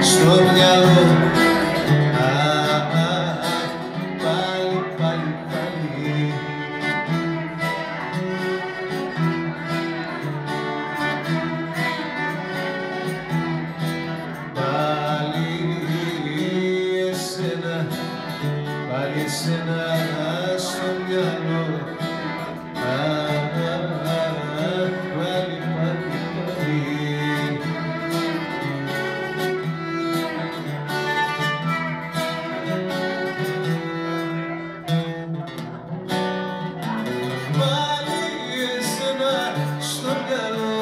στο μυαλό. Πάλι, πάλι, πάλι. Πάλι εσένα, πάλι εσένα στο μυαλό. Πάλι, πάλι, πάλι. Στο μυαλό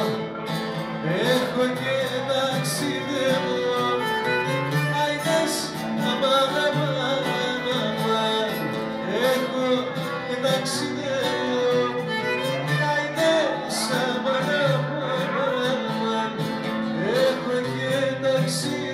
έχω και ταξιδεύω. Άιντες, αμάν, αμάν, αμάν, έχω και ταξιδεύω. Άιντες, αμάν, αμάν, αμάν, έχω και ταξιδεύω.